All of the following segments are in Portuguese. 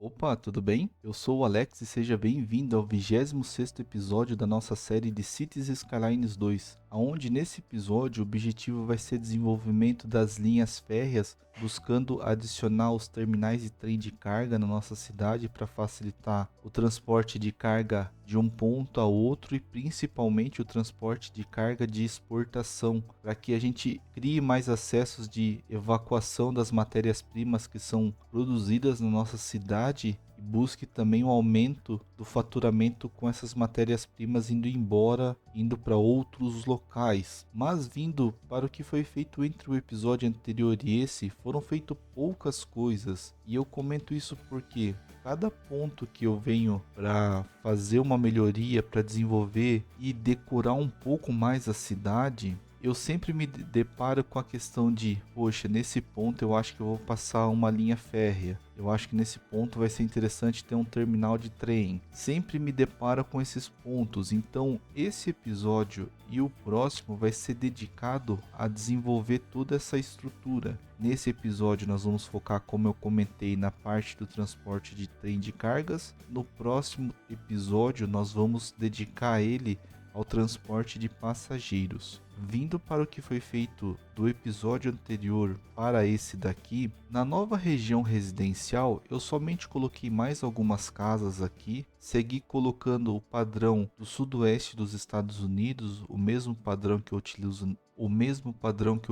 Opa, tudo bem? Eu sou o Alex e seja bem-vindo ao 26º episódio da nossa série de Cities Skylines 2, onde nesse episódio o objetivo vai ser desenvolvimento das linhas férreas, buscando adicionar os terminais de trem de carga na nossa cidade para facilitar o transporte de carga de um ponto a outro e principalmente o transporte de carga de exportação, para que a gente crie mais acessos de evacuação das matérias-primas que são produzidas na nossa cidade e busque também o aumento do faturamento com essas matérias-primas indo embora, indo para outros locais. Mas vindo para o que foi feito entre o episódio anterior e esse, foram feitas poucas coisas. E eu comento isso porque cada ponto que eu venho para fazer uma melhoria, para desenvolver e decorar um pouco mais a cidade, eu sempre me deparo com a questão de, poxa, nesse ponto eu acho que eu vou passar uma linha férrea. Eu acho que nesse ponto vai ser interessante ter um terminal de trem. Sempre me deparo com esses pontos. Então, esse episódio e o próximo vai ser dedicado a desenvolver toda essa estrutura. Nesse episódio nós vamos focar, como eu comentei, na parte do transporte de trem de cargas. No próximo episódio nós vamos dedicar ele ao transporte de passageiros. Vindo para o que foi feito do episódio anterior para esse daqui, na nova região residencial eu somente coloquei mais algumas casas aqui, segui colocando o padrão do sudoeste dos Estados Unidos, o mesmo padrão que eu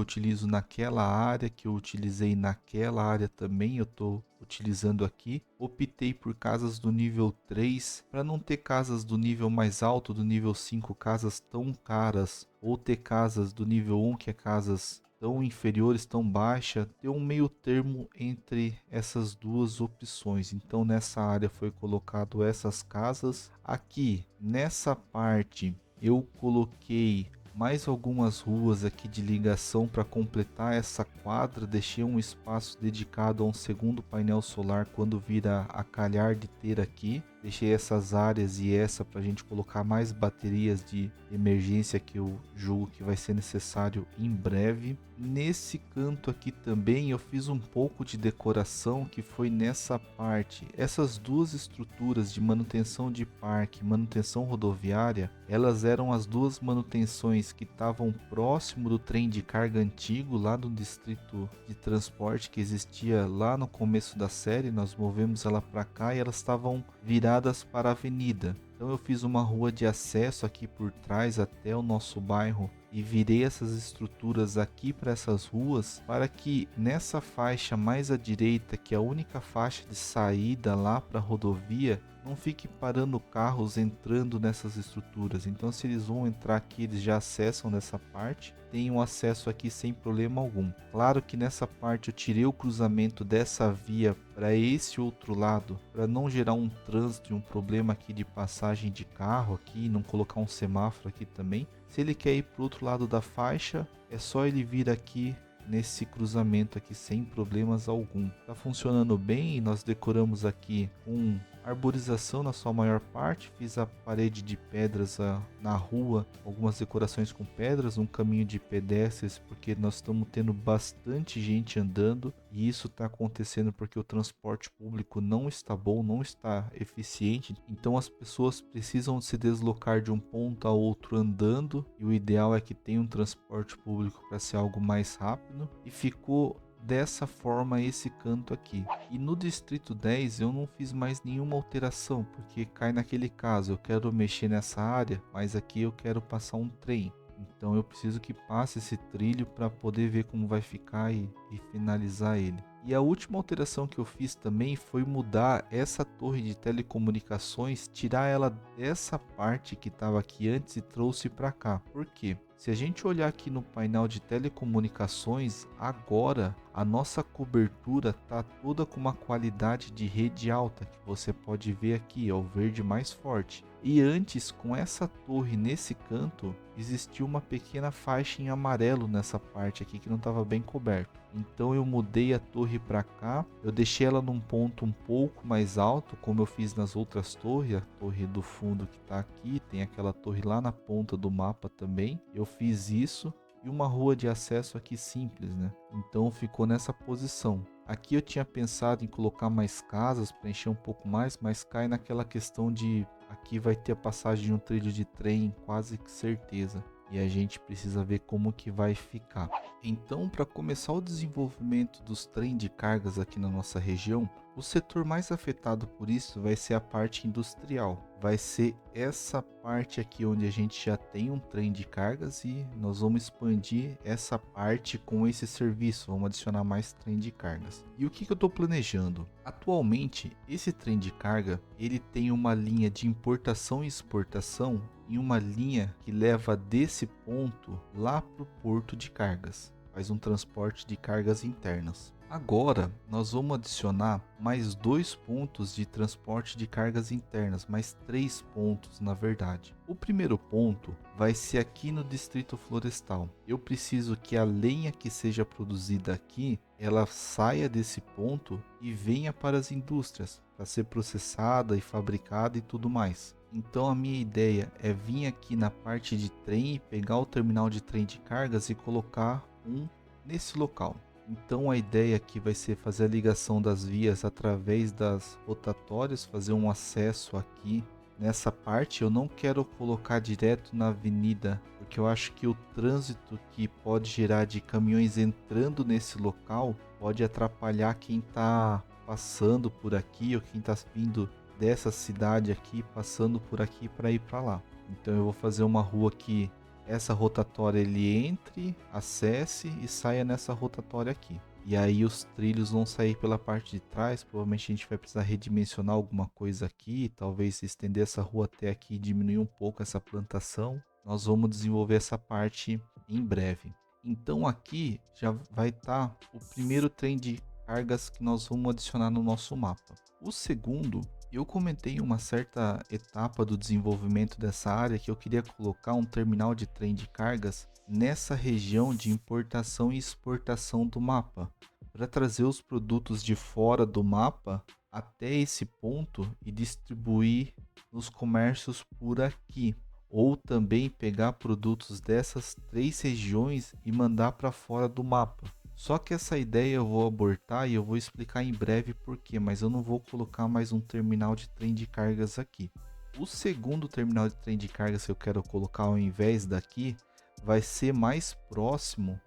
utilizo naquela área, que eu utilizei naquela área também, eu estou utilizando aqui. Optei por casas do nível 3, para não ter casas do nível mais alto, do nível 5, casas tão caras, ou ter casas do nível 1, que é casas tão inferiores, tão baixa, ter um meio termo entre essas duas opções. Então nessa área foi colocado essas casas. Aqui nessa parte eu coloquei mais algumas ruas aqui de ligação para completar essa quadra. Deixei um espaço dedicado a um segundo painel solar quando vir a calhar de ter aqui. Deixei essas áreas e essa para a gente colocar mais baterias de emergência, que eu julgo que vai ser necessário em breve. Nesse canto aqui também eu fiz um pouco de decoração, que foi nessa parte. Essas duas estruturas de manutenção de parque, manutenção rodoviária, elas eram as duas manutenções que estavam próximo do trem de carga antigo, lá do distrito de transporte que existia lá no começo da série. Nós movemos ela para cá e elas estavam viradas para a avenida. Então eu fiz uma rua de acesso aqui por trás até o nosso bairro e virei essas estruturas aqui para essas ruas, para que nessa faixa mais à direita, que é a única faixa de saída lá para a rodovia, não fique parando carros entrando nessas estruturas. Então se eles vão entrar aqui, eles já acessam nessa parte, tem um acesso aqui sem problema algum. Claro que nessa parte eu tirei o cruzamento dessa via para esse outro lado, para não gerar um trânsito e um problema aqui de passagem de carro aqui, não colocar um semáforo aqui também. Se ele quer ir para o outro lado da faixa, é só ele vir aqui nesse cruzamento aqui sem problemas algum. Tá funcionando bem e nós decoramos aqui com arborização na sua maior parte. Fiz a parede de pedras na rua, algumas decorações com pedras, um caminho de pedestres, porque nós estamos tendo bastante gente andando e isso está acontecendo porque o transporte público não está bom, não está eficiente. Então as pessoas precisam se deslocar de um ponto a outro andando, e o ideal é que tenha um transporte público para ser algo mais rápido, e ficou dessa forma esse canto aqui. E no distrito 10 eu não fiz mais nenhuma alteração, porque cai naquele caso, eu quero mexer nessa área, mas aqui eu quero passar um trem. Então eu preciso que passe esse trilho para poder ver como vai ficar e finalizar ele. E a última alteração que eu fiz também foi mudar essa torre de telecomunicações, tirar ela dessa parte que estava aqui antes e trouxe para cá. Por quê? Se a gente olhar aqui no painel de telecomunicações, agora a nossa cobertura está toda com uma qualidade de rede alta, que você pode ver aqui, é o verde mais forte. E antes, com essa torre nesse canto, existia uma pequena faixa em amarelo nessa parte aqui que não estava bem coberto. Então eu mudei a torre para cá, eu deixei ela num ponto um pouco mais alto, como eu fiz nas outras torres. A torre do fundo que está aqui, tem aquela torre lá na ponta do mapa também. Eu fiz isso e uma rua de acesso aqui simples, né? Então ficou nessa posição. Aqui eu tinha pensado em colocar mais casas para encher um pouco mais, mas cai naquela questão de aqui vai ter a passagem de um trilho de trem, quase que certeza. E a gente precisa ver como que vai ficar. Então, para começar o desenvolvimento dos trem de cargas aqui na nossa região, o setor mais afetado por isso vai ser a parte industrial. Vai ser essa parte aqui onde a gente já tem um trem de cargas e nós vamos expandir essa parte com esse serviço. Vamos adicionar mais trem de cargas. E o que eu estou planejando? Atualmente, esse trem de carga ele tem uma linha de importação e exportação em uma linha que leva desse ponto lá para o porto de cargas. Faz um transporte de cargas internas. Agora, nós vamos adicionar mais 2 pontos de transporte de cargas internas, mais 3 pontos na verdade. O primeiro ponto vai ser aqui no Distrito Florestal. Eu preciso que a lenha que seja produzida aqui, ela saia desse ponto e venha para as indústrias, para ser processada e fabricada e tudo mais. Então a minha ideia é vir aqui na parte de trem e pegar o terminal de trem de cargas e colocar um nesse local. Então a ideia aqui vai ser fazer a ligação das vias através das rotatórias, fazer um acesso aqui nessa parte. Eu não quero colocar direto na avenida, porque eu acho que o trânsito que pode gerar de caminhões entrando nesse local pode atrapalhar quem está passando por aqui ou quem está vindo dessa cidade aqui, passando por aqui para ir para lá. Então eu vou fazer uma rua que essa rotatória ele entre, acesse e saia nessa rotatória aqui. E aí os trilhos vão sair pela parte de trás. Provavelmente a gente vai precisar redimensionar alguma coisa aqui, talvez estender essa rua até aqui e diminuir um pouco essa plantação. Nós vamos desenvolver essa parte em breve. Então aqui já vai estar o primeiro trem de cargas que nós vamos adicionar no nosso mapa. O segundo, eu comentei em uma certa etapa do desenvolvimento dessa área que eu queria colocar um terminal de trem de cargas nessa região de importação e exportação do mapa, para trazer os produtos de fora do mapa até esse ponto e distribuir nos comércios por aqui. Ou também pegar produtos dessas 3 regiões e mandar para fora do mapa. Só que essa ideia eu vou abortar e eu vou explicar em breve porquê, mas eu não vou colocar mais um terminal de trem de cargas aqui. O segundo terminal de trem de cargas que eu quero colocar ao invés daqui vai ser mais próximo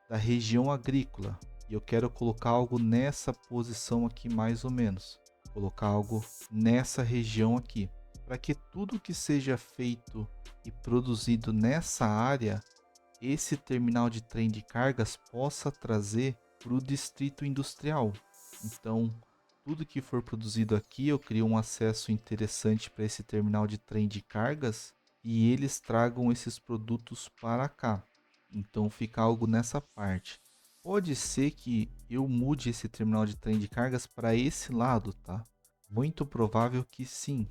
da região agrícola. E eu quero colocar algo nessa posição aqui mais ou menos. Colocar algo nessa região aqui. Para que tudo que seja feito e produzido nessa área, esse terminal de trem de cargas possa trazer para o distrito industrial. Então, tudo que for produzido aqui, eu crio um acesso interessante para esse terminal de trem de cargas e eles tragam esses produtos para cá. Então, fica algo nessa parte. Pode ser que eu mude esse terminal de trem de cargas para esse lado, tá? Muito provável que sim,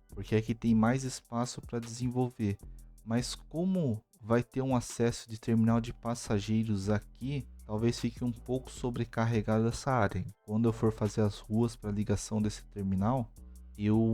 porque aqui tem mais espaço para desenvolver. Mas como vai ter um acesso de terminal de passageiros aqui, talvez fique um pouco sobrecarregado essa área. Quando eu for fazer as ruas para ligação desse terminal, eu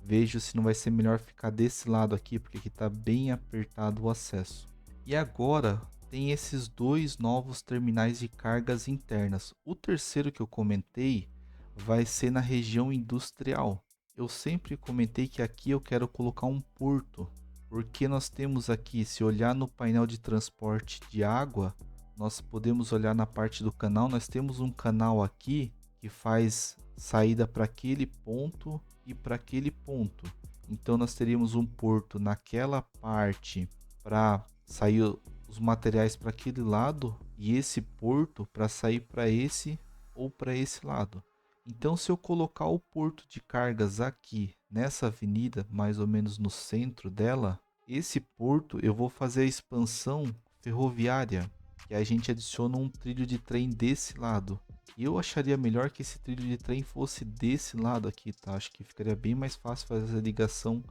vejo se não vai ser melhor ficar desse lado aqui, porque aqui está bem apertado o acesso. E agora tem esses 2 novos terminais de cargas internas. O terceiro que eu comentei vai ser na região industrial. Eu sempre comentei que aqui eu quero colocar um porto. Porque nós temos aqui, se olhar no painel de transporte de água, nós podemos olhar na parte do canal, nós temos um canal aqui que faz saída para aquele ponto e para aquele ponto. Então nós teríamos um porto naquela parte para sair os materiais para aquele lado e esse porto para sair para esse ou para esse lado. Então se eu colocar o porto de cargas aqui nessa avenida, mais ou menos no centro dela, esse porto eu vou fazer a expansão ferroviária, que a gente adiciona um trilho de trem desse lado. E eu acharia melhor que esse trilho de trem fosse desse lado aqui, tá? Acho que ficaria bem mais fácil fazer a ligação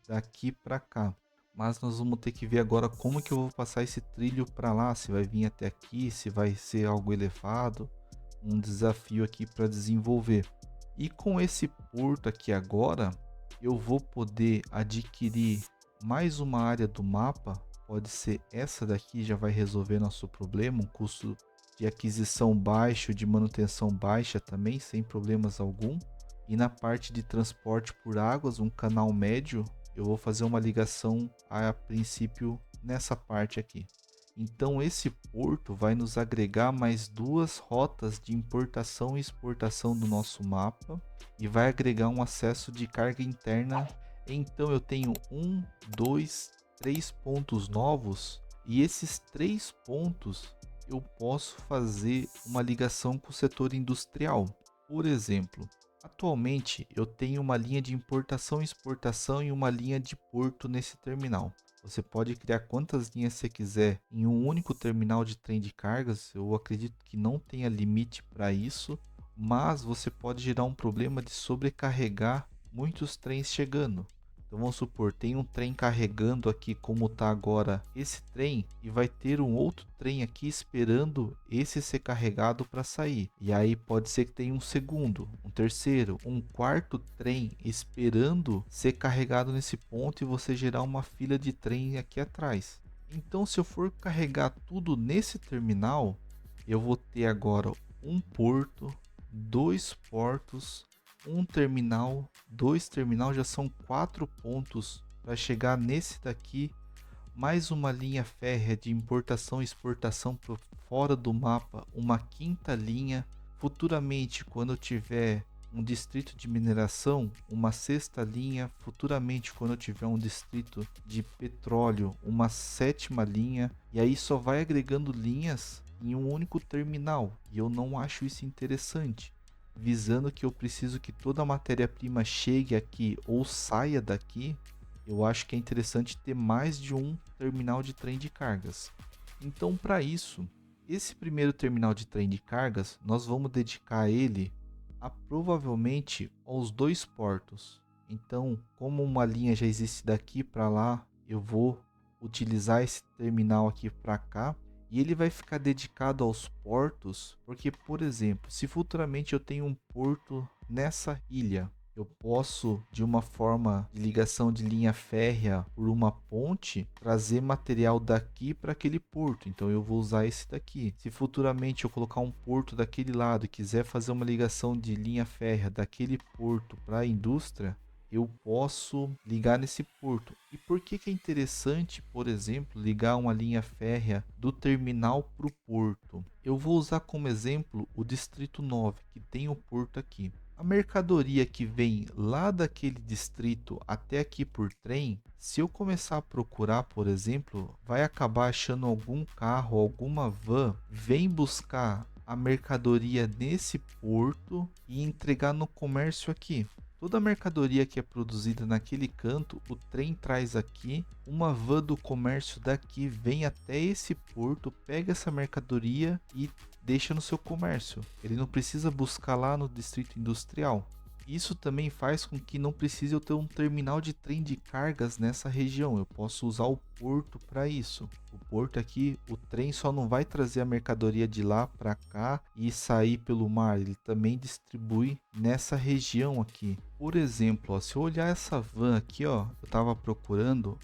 daqui para cá. Mas nós vamos ter que ver agora como que eu vou passar esse trilho para lá, se vai vir até aqui, se vai ser algo elevado. Um desafio aqui para desenvolver. E com esse porto aqui agora, eu vou poder adquirir mais uma área do mapa. Pode ser essa daqui, já vai resolver nosso problema, um custo de aquisição baixo, de manutenção baixa também, sem problemas algum. E na parte de transporte por águas, um canal médio, eu vou fazer uma ligação a princípio nessa parte aqui. Então esse porto vai nos agregar mais 2 rotas de importação e exportação do nosso mapa e vai agregar um acesso de carga interna. Então eu tenho 1, 2, 3 pontos novos e esses 3 pontos eu posso fazer uma ligação com o setor industrial. Por exemplo, atualmente eu tenho uma linha de importação e exportação e uma linha de porto nesse terminal. Você pode criar quantas linhas você quiser em um único terminal de trem de cargas. Eu acredito que não tenha limite para isso, mas você pode gerar um problema de sobrecarregar muitos trens chegando. Então vamos supor, tem um trem carregando aqui como está agora esse trem e vai ter um outro trem aqui esperando esse ser carregado para sair. E aí pode ser que tenha um segundo, um terceiro, um quarto trem esperando ser carregado nesse ponto e você gerar uma fila de trem aqui atrás. Então se eu for carregar tudo nesse terminal, eu vou ter agora um porto, 2 portos, um terminal, 2 terminal, já são 4 pontos para chegar nesse daqui, mais uma linha férrea de importação e exportação por fora do mapa, uma 5ª linha. Futuramente, quando eu tiver um distrito de mineração, uma 6ª linha. Futuramente, quando eu tiver um distrito de petróleo, uma 7ª linha. E aí só vai agregando linhas em um único terminal. E eu não acho isso interessante, visando que eu preciso que toda a matéria-prima chegue aqui ou saia daqui. Eu acho que é interessante ter mais de um terminal de trem de cargas. Então, para isso, esse primeiro terminal de trem de cargas, nós vamos dedicar ele a provavelmente aos 2 portos. Então, como uma linha já existe daqui para lá, eu vou utilizar esse terminal aqui para cá. E ele vai ficar dedicado aos portos, porque, por exemplo, se futuramente eu tenho um porto nessa ilha, eu posso, de uma forma de ligação de linha férrea por uma ponte, trazer material daqui para aquele porto. Então eu vou usar esse daqui. Se futuramente eu colocar um porto daquele lado e quiser fazer uma ligação de linha férrea daquele porto para a indústria, eu posso ligar nesse porto. E por que é interessante, por exemplo, ligar uma linha férrea do terminal para o porto? Eu vou usar como exemplo o Distrito 9, que tem o porto aqui. A mercadoria que vem lá daquele distrito até aqui por trem, se eu começar a procurar, por exemplo, vai acabar achando algum carro, alguma van, vem buscar a mercadoria nesse porto e entregar no comércio aqui. Toda a mercadoria que é produzida naquele canto, o trem traz aqui, uma van do comércio daqui vem até esse porto, pega essa mercadoria e deixa no seu comércio. Ele não precisa buscar lá no distrito industrial. Isso também faz com que não precise eu ter um terminal de trem de cargas nessa região. Eu posso usar o porto para isso. O porto aqui, o trem só não vai trazer a mercadoria de lá para cá e sair pelo mar. Ele também distribui nessa região aqui. Por exemplo, ó, se eu olhar essa van aqui, ó, eu estava procurando.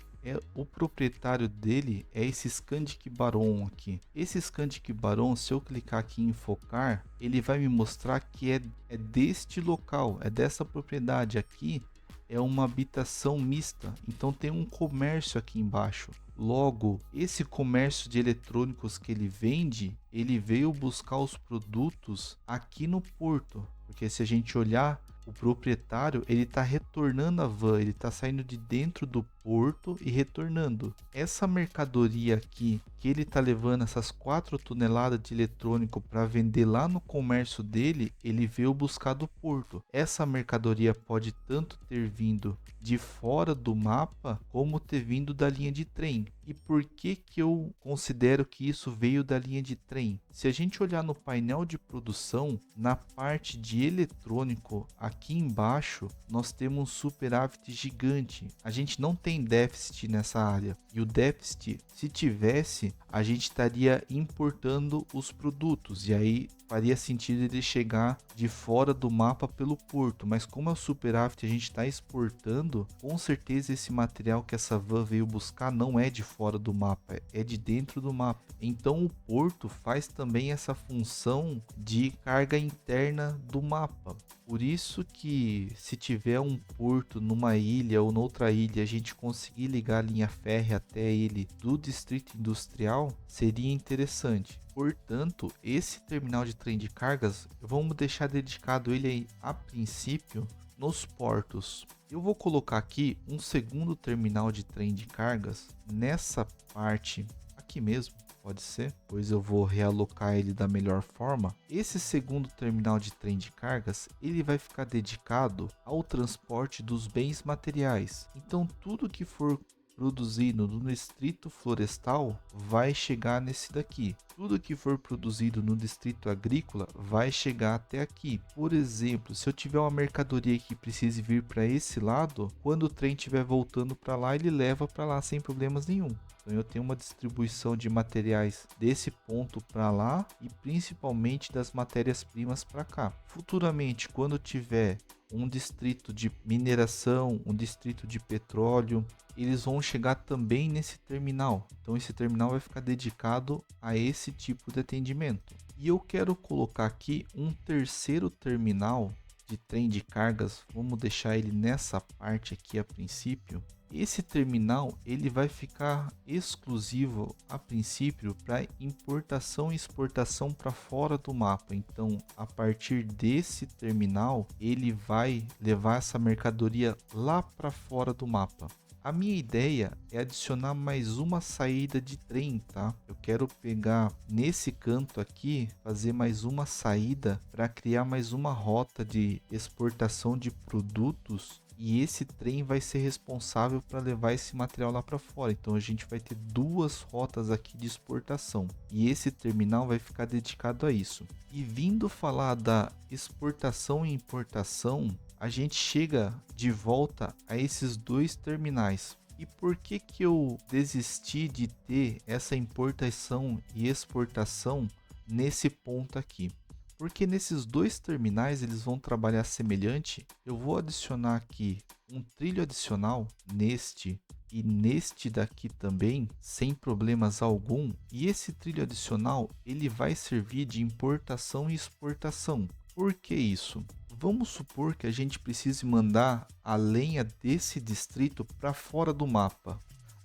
O proprietário dele é esse Scandic Baron aqui. Esse Scandic Baron, se eu clicar aqui em focar, ele vai me mostrar que é deste local, é dessa propriedade aqui. É uma habitação mista, então tem um comércio aqui embaixo. Logo, esse comércio de eletrônicos que ele vende, ele veio buscar os produtos aqui no porto. Porque se a gente olhar, o proprietário, ele está retornando a van, ele está saindo de dentro do porto e retornando. Essa mercadoria aqui, que ele está levando essas 4 toneladas de eletrônico para vender lá no comércio dele, ele veio buscar do porto. Essa mercadoria pode tanto ter vindo de fora do mapa, como ter vindo da linha de trem. E por que eu considero que isso veio da linha de trem? Se a gente olhar no painel de produção, na parte de eletrônico, aqui embaixo, nós temos um superávit gigante. A gente não tem déficit nessa área. E o déficit, se tivesse, desse, a gente estaria importando os produtos, e aí faria sentido ele chegar de fora do mapa pelo porto, mas como é o superávit a gente está exportando, com certeza esse material que essa van veio buscar não é de fora do mapa, é de dentro do mapa. Então o porto faz também essa função de carga interna do mapa. Por isso que se tiver um porto numa ilha ou noutra ilha, a gente conseguir ligar a linha férrea até ele do distrito industrial, seria interessante. Portanto, esse terminal de trem de cargas, vamos deixar dedicado ele aí, a princípio nos portos. Eu vou colocar aqui um segundo terminal de trem de cargas nessa parte aqui mesmo. Pode ser, pois eu vou realocar ele da melhor forma. Esse segundo terminal de trem de cargas, ele vai ficar dedicado ao transporte dos bens materiais. Então tudo que for produzido no distrito florestal vai chegar nesse daqui. Tudo que for produzido no distrito agrícola vai chegar até aqui. Por exemplo, se eu tiver uma mercadoria que precise vir para esse lado, quando o trem estiver voltando para lá, ele leva para lá sem problemas nenhum. Então eu tenho uma distribuição de materiais desse ponto para lá e principalmente das matérias-primas para cá. Futuramente, quando tiver um distrito de mineração, um distrito de petróleo, eles vão chegar também nesse terminal. Então esse terminal vai ficar dedicado a esse tipo de atendimento. E eu quero colocar aqui um terceiro terminal de trem de cargas. Vamos deixar ele nessa parte aqui a princípio. Esse terminal ele vai ficar exclusivo a princípio para importação e exportação para fora do mapa. Então, a partir desse terminal, ele vai levar essa mercadoria lá para fora do mapa. A minha ideia é adicionar mais uma saída de trem, tá? Eu quero pegar nesse canto aqui, fazer mais uma saída para criar mais uma rota de exportação de produtos. E esse trem vai ser responsável para levar esse material lá para fora. Então a gente vai ter duas rotas aqui de exportação. E esse terminal vai ficar dedicado a isso. E vindo falar da exportação e importação, a gente chega de volta a esses dois terminais. E por que que eu desisti de ter essa importação e exportação nesse ponto aqui? Porque nesses dois terminais eles vão trabalhar semelhante. Eu vou adicionar aqui um trilho adicional neste e neste daqui também, sem problemas algum. E esse trilho adicional ele vai servir de importação e exportação. Por que isso? Vamos supor que a gente precise mandar a lenha desse distrito para fora do mapa.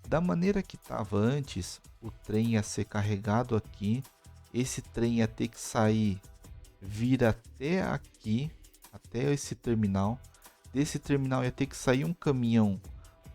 Da maneira que estava antes, o trem ia ser carregado aqui. Esse trem ia ter que sair, vir até aqui, até esse terminal. Desse terminal ia ter que sair um caminhão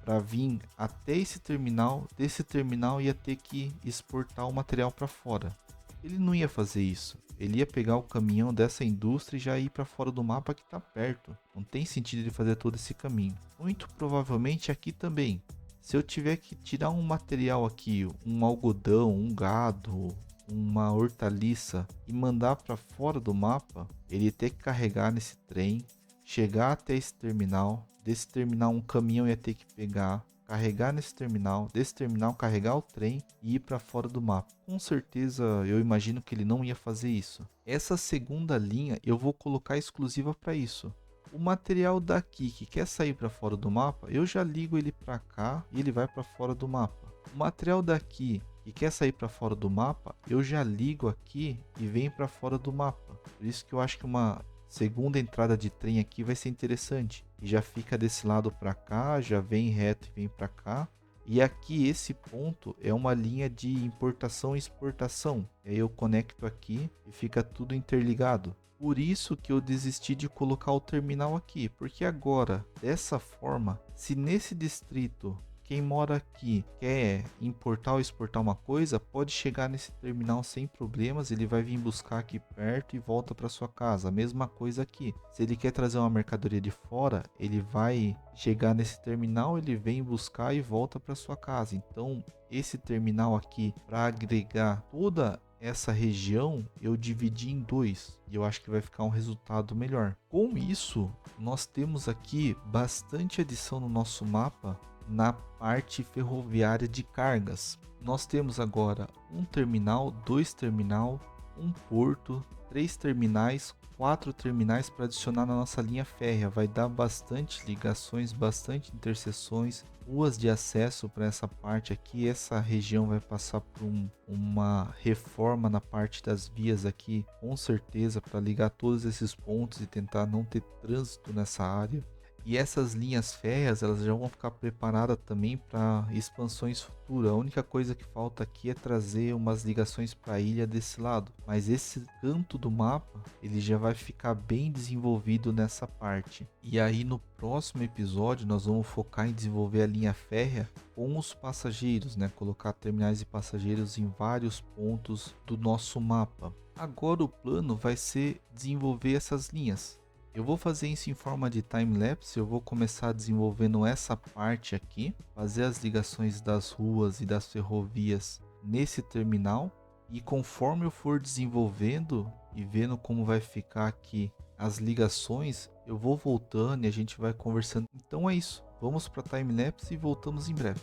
para vir até esse terminal. Desse terminal ia ter que exportar o material para fora. Ele não ia fazer isso. Ele ia pegar o caminhão dessa indústria e já ir para fora do mapa que está perto. Não tem sentido ele fazer todo esse caminho. Muito provavelmente aqui também. Se eu tiver que tirar um material aqui, um algodão, um gado, uma hortaliça e mandar para fora do mapa, ele ia ter que carregar nesse trem, chegar até esse terminal, desse terminal um caminhão ia ter que pegar, carregar nesse terminal, desse terminal carregar o trem e ir para fora do mapa. Com certeza eu imagino que ele não ia fazer isso. Essa segunda linha eu vou colocar exclusiva para isso. O material daqui que quer sair para fora do mapa, eu já ligo ele para cá e ele vai para fora do mapa. O material daqui que quer sair para fora do mapa, eu já ligo aqui e vem para fora do mapa. Por isso que eu acho que uma segunda entrada de trem aqui vai ser interessante. E já fica desse lado para cá, já vem reto e vem para cá. E aqui esse ponto é uma linha de importação e exportação. E aí eu conecto aqui e fica tudo interligado. Por isso que eu desisti de colocar o terminal aqui, porque agora, dessa forma, se nesse distrito quem mora aqui quer importar ou exportar uma coisa, pode chegar nesse terminal sem problemas, ele vai vir buscar aqui perto e volta para sua casa. A mesma coisa aqui. Se ele quer trazer uma mercadoria de fora, ele vai chegar nesse terminal, ele vem buscar e volta para sua casa. Então, esse terminal aqui, para agregar toda essa região, eu dividi em dois e eu acho que vai ficar um resultado melhor. Com isso, nós temos aqui bastante adição no nosso mapa na parte ferroviária de cargas. Nós temos agora um terminal, 2 terminal, um porto, 3 terminais, 4 terminais para adicionar na nossa linha férrea. Vai dar bastante ligações, bastante interseções, ruas de acesso para essa parte aqui. Essa região vai passar por uma reforma na parte das vias aqui, com certeza, para ligar todos esses pontos e tentar não ter trânsito nessa área. E essas linhas férreas, elas já vão ficar preparadas também para expansões futuras. A única coisa que falta aqui é trazer umas ligações para a ilha desse lado. Mas esse canto do mapa, ele já vai ficar bem desenvolvido nessa parte. E aí no próximo episódio nós vamos focar em desenvolver a linha férrea com os passageiros, né? Colocar terminais de passageiros em vários pontos do nosso mapa. Agora o plano vai ser desenvolver essas linhas. Eu vou fazer isso em forma de time-lapse. Eu vou começar desenvolvendo essa parte aqui, fazer as ligações das ruas e das ferrovias nesse terminal, e conforme eu for desenvolvendo e vendo como vai ficar aqui as ligações, eu vou voltando e a gente vai conversando. Então é isso, vamos para time-lapse e voltamos em breve.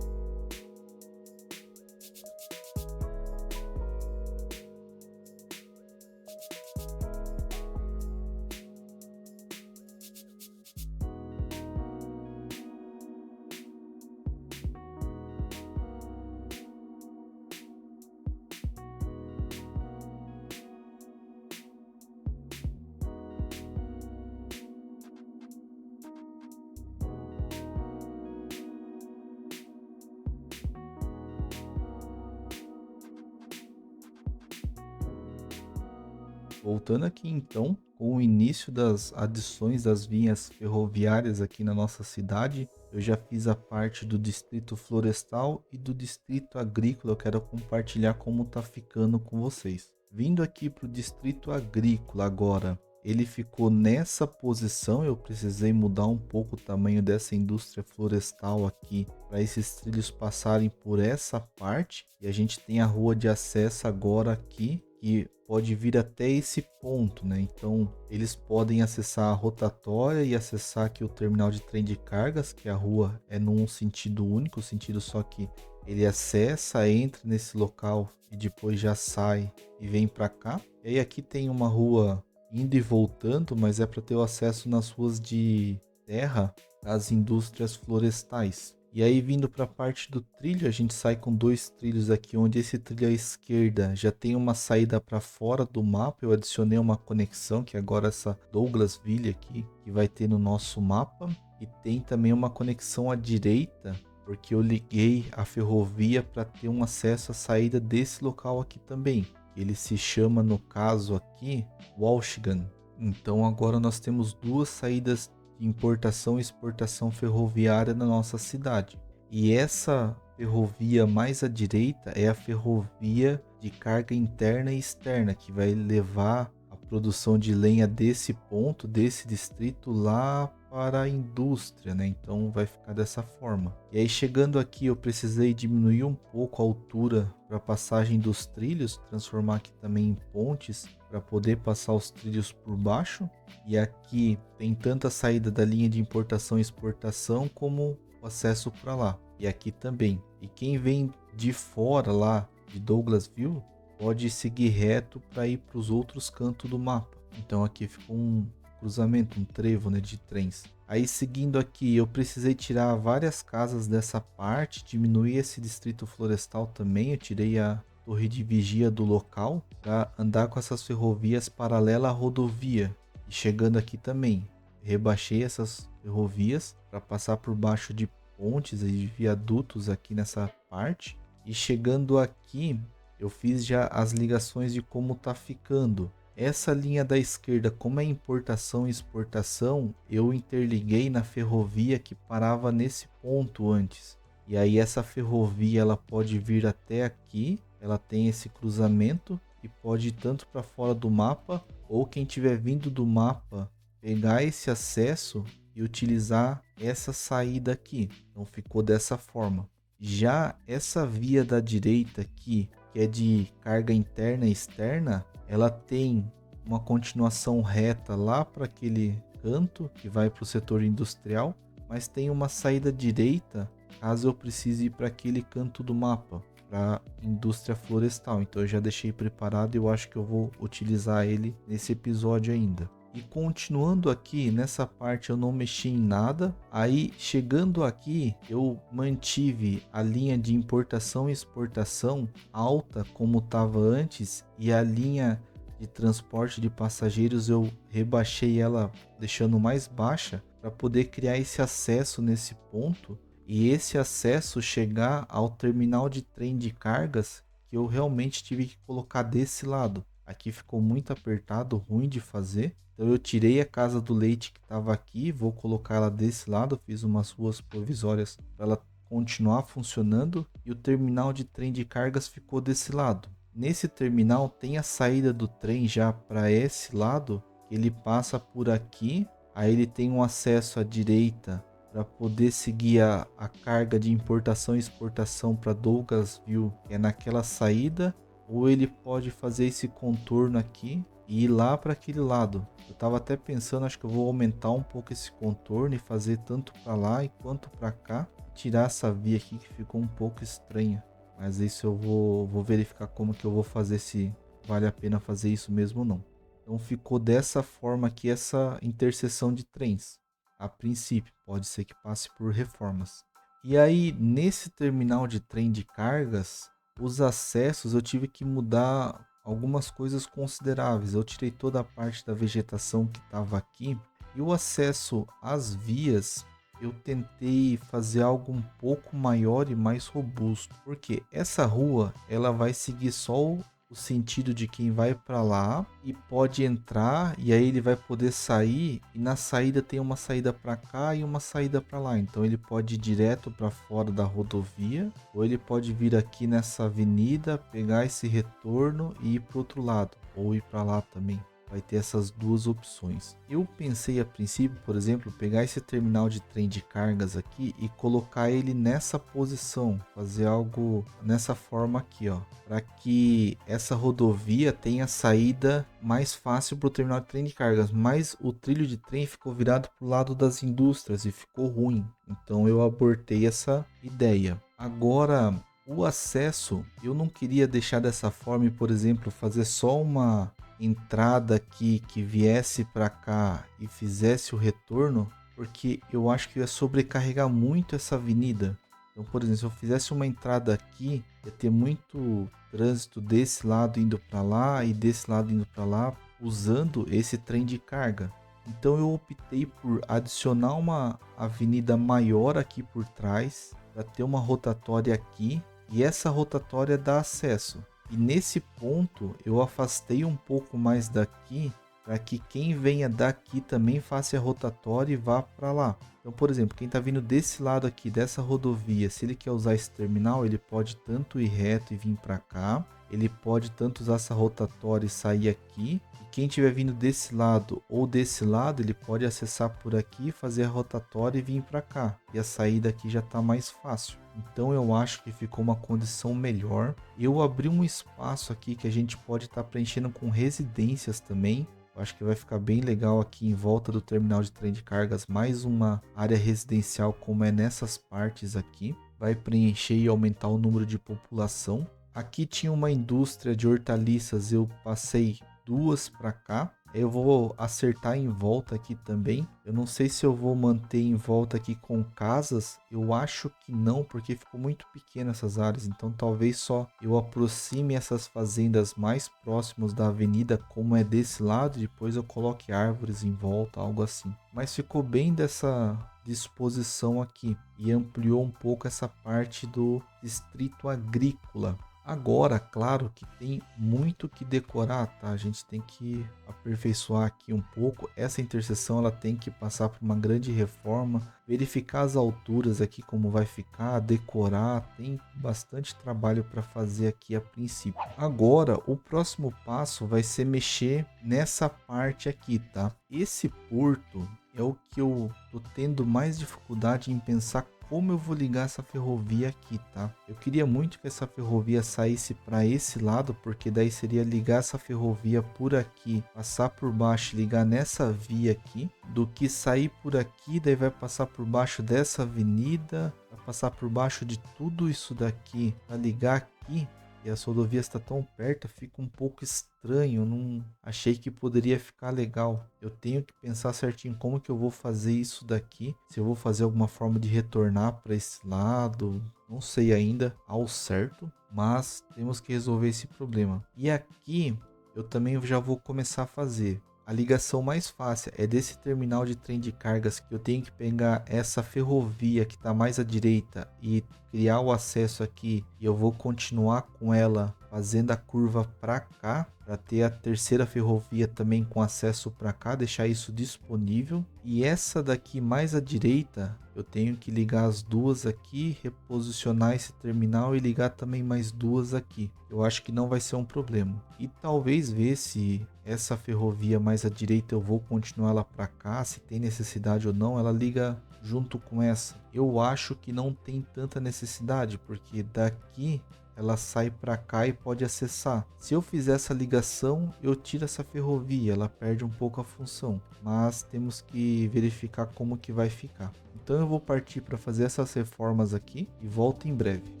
Voltando aqui então, com o início das adições das vinhas ferroviárias aqui na nossa cidade, eu já fiz a parte do distrito florestal e do distrito agrícola. Eu quero compartilhar como tá ficando com vocês. Vindo aqui para o distrito agrícola agora, ele ficou nessa posição. Eu precisei mudar um pouco o tamanho dessa indústria florestal aqui para esses trilhos passarem por essa parte, e a gente tem a rua de acesso agora aqui que pode vir até esse ponto, né? Então eles podem acessar a rotatória e acessar aqui o terminal de trem de cargas, que a rua é num sentido único, sentido só que ele acessa, entra nesse local e depois já sai e vem para cá. E aí aqui tem uma rua indo e voltando, mas é para ter o acesso nas ruas de terra às indústrias florestais. E aí, vindo para a parte do trilho, a gente sai com dois trilhos aqui, onde esse trilho à esquerda já tem uma saída para fora do mapa. Eu adicionei uma conexão, que agora essa Douglasville aqui, que vai ter no nosso mapa. E tem também uma conexão à direita, porque eu liguei a ferrovia para ter um acesso à saída desse local aqui também. Ele se chama, no caso aqui, Walcheren. Então agora nós temos duas saídas de importação e exportação ferroviária na nossa cidade. E essa ferrovia mais à direita é a ferrovia de carga interna e externa, que vai levar a produção de lenha desse ponto, desse distrito, lá para a indústria, né? Então vai ficar dessa forma. E aí, chegando aqui, eu precisei diminuir um pouco a altura para a passagem dos trilhos, transformar aqui também em pontes para poder passar os trilhos por baixo. E aqui tem tanto a saída da linha de importação e exportação como o acesso para lá. E aqui também. E quem vem de fora lá de Douglasville pode seguir reto para ir para os outros cantos do mapa. Então aqui ficou um cruzamento, um trevo, né, de trens. Aí, seguindo aqui, eu precisei tirar várias casas dessa parte, diminuir esse distrito florestal também. Eu tirei a torre de vigia do local para andar com essas ferrovias paralelas à rodovia. E chegando aqui também, rebaixei essas ferrovias para passar por baixo de pontes e viadutos aqui nessa parte. E chegando aqui, eu fiz já as ligações de como tá ficando. Essa linha da esquerda, como é importação e exportação, eu interliguei na ferrovia que parava nesse ponto antes. E aí essa ferrovia ela pode vir até aqui, ela tem esse cruzamento e pode ir tanto para fora do mapa, ou quem tiver vindo do mapa pegar esse acesso e utilizar essa saída aqui. Então ficou dessa forma. Já essa via da direita aqui, que é de carga interna e externa, ela tem uma continuação reta lá para aquele canto que vai para o setor industrial, mas tem uma saída direita caso eu precise ir para aquele canto do mapa, para indústria florestal. Então eu já deixei preparado e eu acho que eu vou utilizar ele nesse episódio ainda. E continuando aqui, nessa parte eu não mexi em nada. Aí, chegando aqui, eu mantive a linha de importação e exportação alta como estava antes, e a linha de transporte de passageiros eu rebaixei ela deixando mais baixa para poder criar esse acesso nesse ponto, e esse acesso chegar ao terminal de trem de cargas, que eu realmente tive que colocar desse lado. Aqui ficou muito apertado, ruim de fazer. Então eu tirei a casa do leite que estava aqui, vou colocar ela desse lado, fiz umas ruas provisórias para ela continuar funcionando, e o terminal de trem de cargas ficou desse lado. Nesse terminal tem a saída do trem já para esse lado, ele passa por aqui, aí ele tem um acesso à direita para poder seguir a carga de importação e exportação para Douglasville, que é naquela saída, ou ele pode fazer esse contorno aqui e ir lá para aquele lado. Eu estava até pensando, acho que eu vou aumentar um pouco esse contorno e fazer tanto para lá quanto para cá, tirar essa via aqui que ficou um pouco estranha. Mas isso eu vou verificar como que eu vou fazer, se vale a pena fazer isso mesmo ou não. Então ficou dessa forma aqui essa interseção de trens. A princípio, pode ser que passe por reformas. E aí, nesse terminal de trem de cargas, os acessos eu tive que mudar algumas coisas consideráveis. Eu tirei toda a parte da vegetação que estava aqui, e o acesso às vias eu tentei fazer algo um pouco maior e mais robusto, porque essa rua ela vai seguir só o sentido de quem vai para lá e pode entrar, e aí ele vai poder sair, e na saída tem uma saída para cá e uma saída para lá. Então ele pode ir direto para fora da rodovia, ou ele pode vir aqui nessa avenida, pegar esse retorno e ir para o outro lado, ou ir para lá também. Vai ter essas duas opções. Eu pensei a princípio, por exemplo, pegar esse terminal de trem de cargas aqui e colocar ele nessa posição, fazer algo nessa forma aqui, ó, para que essa rodovia tenha saída mais fácil para o terminal de trem de cargas, mas o trilho de trem ficou virado para o lado das indústrias e ficou ruim. Então eu abortei essa ideia. Agora, o acesso, eu não queria deixar dessa forma e, por exemplo, fazer só uma entrada aqui que viesse para cá e fizesse o retorno, porque eu acho que ia sobrecarregar muito essa avenida. Então, por exemplo, se eu fizesse uma entrada aqui, ia ter muito trânsito desse lado indo para lá e desse lado indo para lá, usando esse trem de carga. Então eu optei por adicionar uma avenida maior aqui por trás, para ter uma rotatória aqui, e essa rotatória dá acesso. E nesse ponto eu afastei um pouco mais daqui para que quem venha daqui também faça a rotatória e vá para lá. Então, por exemplo, quem está vindo desse lado aqui dessa rodovia, se ele quer usar esse terminal, ele pode tanto ir reto e vir para cá, ele pode tanto usar essa rotatória e sair aqui. E quem estiver vindo desse lado ou desse lado, ele pode acessar por aqui, fazer a rotatória e vir para cá. E a saída aqui já está mais fácil. Então eu acho que ficou uma condição melhor. Eu abri um espaço aqui que a gente pode estar preenchendo com residências também. Eu acho que vai ficar bem legal aqui em volta do terminal de trem de cargas, mais uma área residencial como é nessas partes aqui. Vai preencher e aumentar o número de população. Aqui tinha uma indústria de hortaliças, eu passei duas para cá. Eu vou acertar em volta aqui também. Eu não sei se eu vou manter em volta aqui com casas. Eu acho que não, porque ficou muito pequeno essas áreas. Então talvez só eu aproxime essas fazendas mais próximos da avenida, como é desse lado. E depois eu coloque árvores em volta, algo assim. Mas ficou bem dessa disposição aqui. E ampliou um pouco essa parte do distrito agrícola. Agora, claro que tem muito que decorar, tá? A gente tem que aperfeiçoar aqui um pouco. Essa interseção ela tem que passar por uma grande reforma, verificar as alturas aqui como vai ficar, decorar. Tem bastante trabalho para fazer aqui a princípio. Agora, o próximo passo vai ser mexer nessa parte aqui, tá? Esse porto é o que eu tô tendo mais dificuldade em pensar como eu vou ligar essa ferrovia aqui, tá? Eu queria muito que essa ferrovia saísse para esse lado, porque daí seria ligar essa ferrovia por aqui, passar por baixo e ligar nessa via aqui, do que sair por aqui, daí vai passar por baixo dessa avenida, vai passar por baixo de tudo isso daqui, para ligar aqui. E as rodovias estão tão perto, fica um pouco estranho, não achei que poderia ficar legal. Eu tenho que pensar certinho como que eu vou fazer isso daqui, se eu vou fazer alguma forma de retornar para esse lado, não sei ainda ao certo, mas temos que resolver esse problema. E aqui eu também já vou começar a fazer. A ligação mais fácil é desse terminal de trem de cargas, que eu tenho que pegar essa ferrovia que está mais à direita e criar o acesso aqui, e eu vou continuar com ela fazendo a curva para cá, para ter a terceira ferrovia também com acesso para cá, deixar isso disponível. E essa daqui mais à direita, eu tenho que ligar as duas aqui, reposicionar esse terminal e ligar também mais duas aqui. Eu acho que não vai ser um problema. E talvez ver se essa ferrovia mais à direita eu vou continuar ela para cá, se tem necessidade ou não, ela liga junto com essa. Eu acho que não tem tanta necessidade, porque daqui ela sai para cá e pode acessar. Se eu fizer essa ligação, eu tiro essa ferrovia, ela perde um pouco a função, mas temos que verificar como que vai ficar. Então eu vou partir para fazer essas reformas aqui e volto em breve.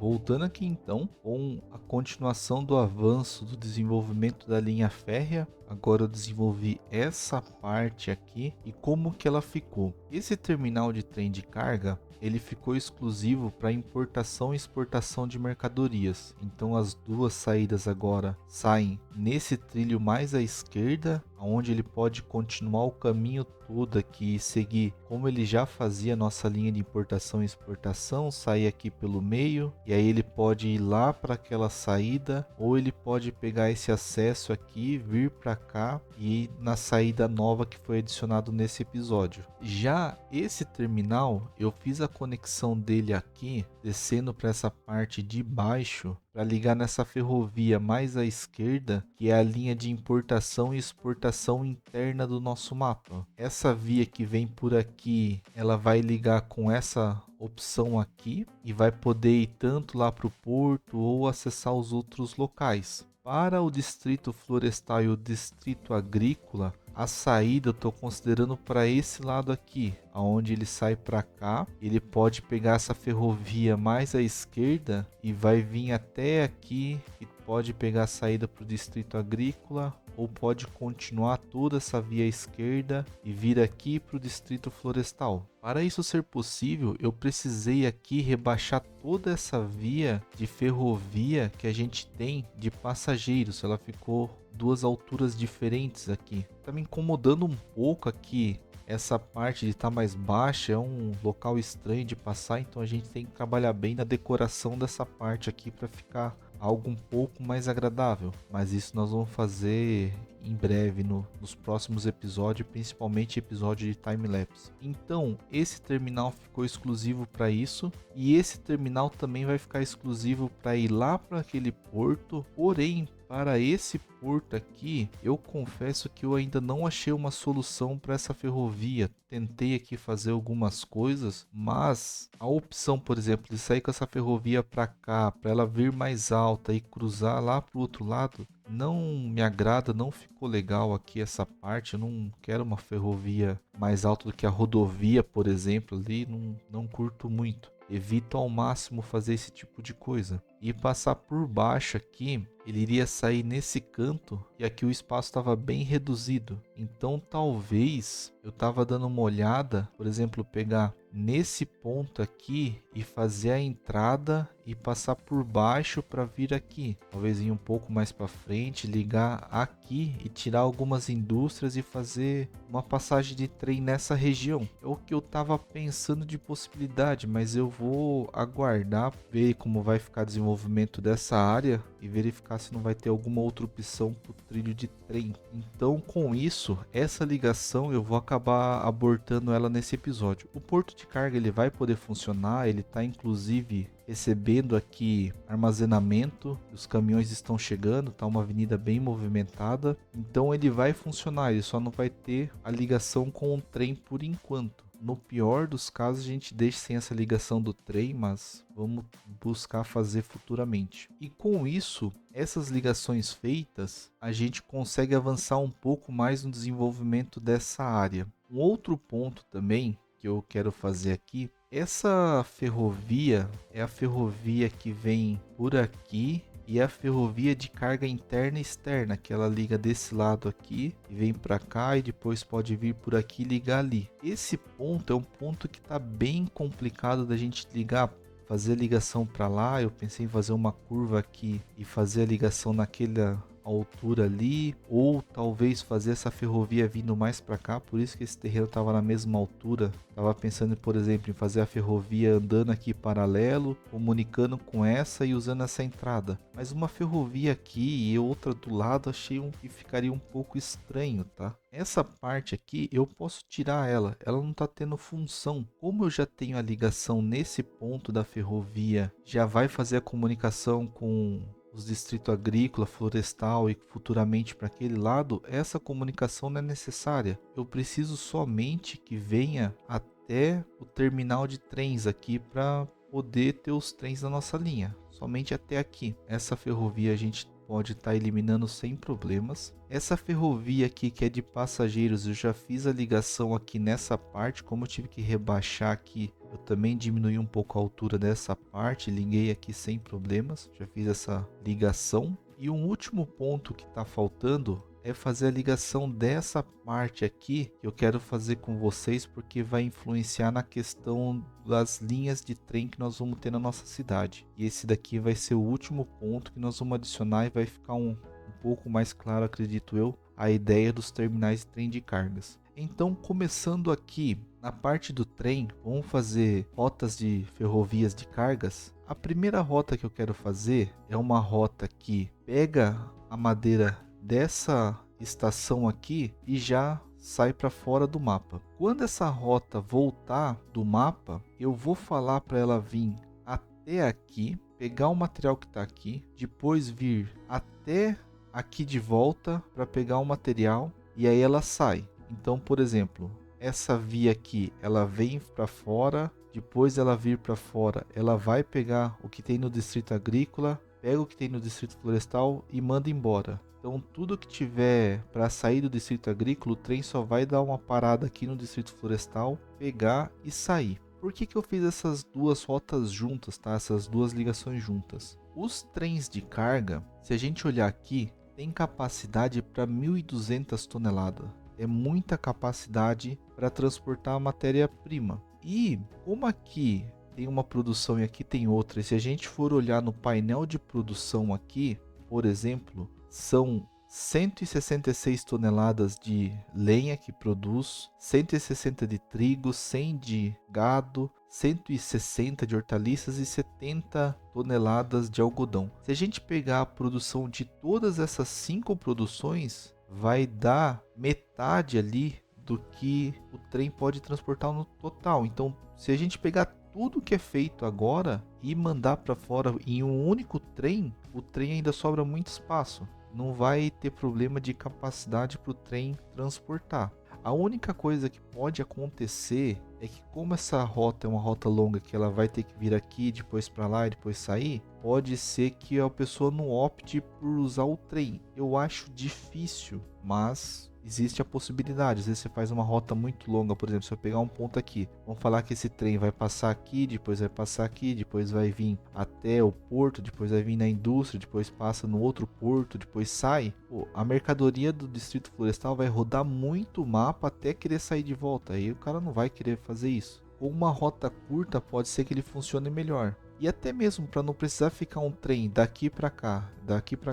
Voltando aqui então, com a continuação do avanço do desenvolvimento da linha férrea, agora eu desenvolvi essa parte aqui e como que ela ficou. Esse terminal de trem de carga, ele ficou exclusivo para importação e exportação de mercadorias. Então as duas saídas agora saem nesse trilho mais à esquerda, onde ele pode continuar o caminho todo aqui e seguir como ele já fazia a nossa linha de importação e exportação, sair aqui pelo meio, e aí ele pode ir lá para aquela saída, ou ele pode pegar esse acesso aqui, vir para cá e ir na saída nova que foi adicionado nesse episódio. Já esse terminal, eu fiz a conexão dele aqui, descendo para essa parte de baixo, para ligar nessa ferrovia mais à esquerda, que é a linha de importação e exportação interna do nosso mapa. Essa via que vem por aqui, ela vai ligar com essa opção aqui e vai poder ir tanto lá para o porto ou acessar os outros locais. Para o distrito florestal e o distrito agrícola, a saída eu estou considerando para esse lado aqui, aonde ele sai para cá. Ele pode pegar essa ferrovia mais à esquerda e vai vir até aqui e pode pegar a saída para o distrito agrícola, ou pode continuar toda essa via à esquerda e vir aqui para o distrito florestal. Para isso ser possível, eu precisei aqui rebaixar toda essa via de ferrovia que a gente tem de passageiros. Ela ficou duas alturas diferentes aqui. Tá me incomodando um pouco aqui. Essa parte de estar mais baixa é um local estranho de passar, então a gente tem que trabalhar bem na decoração dessa parte aqui para ficar algo um pouco mais agradável. Mas isso nós vamos fazer em breve nos próximos episódios, principalmente episódio de time-lapse. Então, esse terminal ficou exclusivo para isso, e esse terminal também vai ficar exclusivo para ir lá para aquele porto. Porém, para esse porto aqui, eu confesso que eu ainda não achei uma solução para essa ferrovia. Tentei aqui fazer algumas coisas, mas a opção, por exemplo, de sair com essa ferrovia para cá, para ela vir mais alta e cruzar lá para o outro lado, não me agrada, não ficou legal aqui essa parte. Eu não quero uma ferrovia mais alta do que a rodovia, por exemplo, ali, não curto muito. Evito ao máximo fazer esse tipo de coisa. E passar por baixo aqui, ele iria sair nesse canto, e aqui o espaço estava bem reduzido. Então talvez eu estava dando uma olhada, por exemplo, pegar nesse ponto aqui e fazer a entrada e passar por baixo para vir aqui. Talvez ir um pouco mais para frente, ligar aqui e tirar algumas indústrias e fazer uma passagem de trem nessa região. É o que eu estava pensando de possibilidade, mas eu vou aguardar, ver como vai ficar o desenvolvimento dessa área e verificar se não vai ter alguma outra opção para o trilho de trem. Então, com isso, essa ligação eu vou acabar abortando ela nesse episódio. O porto de carga ele vai poder funcionar, ele está inclusive recebendo aqui armazenamento, os caminhões estão chegando, tá uma avenida bem movimentada, então ele vai funcionar, ele só não vai ter a ligação com o trem por enquanto. No pior dos casos, a gente deixa sem essa ligação do trem, mas vamos buscar fazer futuramente. E com isso, essas ligações feitas, a gente consegue avançar um pouco mais no desenvolvimento dessa área. Um outro ponto também que eu quero fazer aqui, essa ferrovia é a ferrovia que vem por aqui, e a ferrovia de carga interna e externa, que ela liga desse lado aqui e vem para cá e depois pode vir por aqui e ligar ali. Esse ponto é um ponto que está bem complicado da gente ligar, fazer a ligação para lá. Eu pensei em fazer uma curva aqui e fazer a ligação naquela altura ali, ou talvez fazer essa ferrovia vindo mais para cá, por isso que esse terreno estava na mesma altura. Estava pensando, por exemplo, em fazer a ferrovia andando aqui paralelo, comunicando com essa e usando essa entrada. Mas uma ferrovia aqui e outra do lado achei que ficaria um pouco estranho, tá? Essa parte aqui eu posso tirar ela não está tendo função. Como eu já tenho a ligação nesse ponto da ferrovia, já vai fazer a comunicação com os distritos agrícola, florestal e futuramente para aquele lado, essa comunicação não é necessária. Eu preciso somente que venha até o terminal de trens aqui para poder ter os trens na nossa linha. Somente até aqui. Essa ferrovia a gente pode estar eliminando sem problemas. Essa ferrovia aqui que é de passageiros, eu já fiz a ligação aqui nessa parte. Como eu tive que rebaixar aqui Eu também diminui um pouco a altura dessa parte, liguei aqui sem problemas, já fiz essa ligação. E um último ponto que está faltando é fazer a ligação dessa parte aqui, que eu quero fazer com vocês, porque vai influenciar na questão das linhas de trem que nós vamos ter na nossa cidade. E esse daqui vai ser o último ponto que nós vamos adicionar e vai ficar um pouco mais claro, acredito eu, a ideia dos terminais de trem de cargas. Então, começando aqui na parte do trem, vamos fazer rotas de ferrovias de cargas. A primeira rota que eu quero fazer é uma rota que pega a madeira dessa estação aqui e já sai para fora do mapa. Quando essa rota voltar do mapa, eu vou falar para ela vir até aqui, pegar o material que está aqui, depois vir até aqui de volta para pegar o material e aí ela sai. Então, por exemplo, essa via aqui, ela vem para fora, depois ela vir para fora, ela vai pegar o que tem no distrito agrícola, pega o que tem no distrito florestal e manda embora. Então, tudo que tiver para sair do distrito agrícola, o trem só vai dar uma parada aqui no distrito florestal, pegar e sair. Por que eu fiz essas duas rotas juntas, tá? Essas duas ligações juntas? Os trens de carga, se a gente olhar aqui, tem capacidade para 1.200 toneladas. É muita capacidade para transportar a matéria-prima. E como aqui tem uma produção e aqui tem outra, e se a gente for olhar no painel de produção aqui, por exemplo, são 166 toneladas de lenha que produz, 160 de trigo, 100 de gado, 160 de hortaliças e 70 toneladas de algodão. Se a gente pegar a produção de todas essas 5 produções, vai dar metade ali do que o trem pode transportar no total. Então, se a gente pegar tudo que é feito agora e mandar para fora em um único trem, o trem ainda sobra muito espaço. Não vai ter problema de capacidade para o trem transportar. A única coisa que pode acontecer é que, como essa rota é uma rota longa, que ela vai ter que vir aqui, depois para lá e depois sair, pode ser que a pessoa não opte por usar o trem. Eu acho difícil, mas existe a possibilidade. Às vezes você faz uma rota muito longa, por exemplo, se eu pegar um ponto aqui, vamos falar que esse trem vai passar aqui, depois vai passar aqui, depois vai vir até o porto, depois vai vir na indústria, depois passa no outro porto, depois sai. Pô, a mercadoria do distrito florestal vai rodar muito o mapa até querer sair de volta. Aí o cara não vai querer fazer isso. Com uma rota curta pode ser que ele funcione melhor. E até mesmo para não precisar ficar um trem daqui para cá,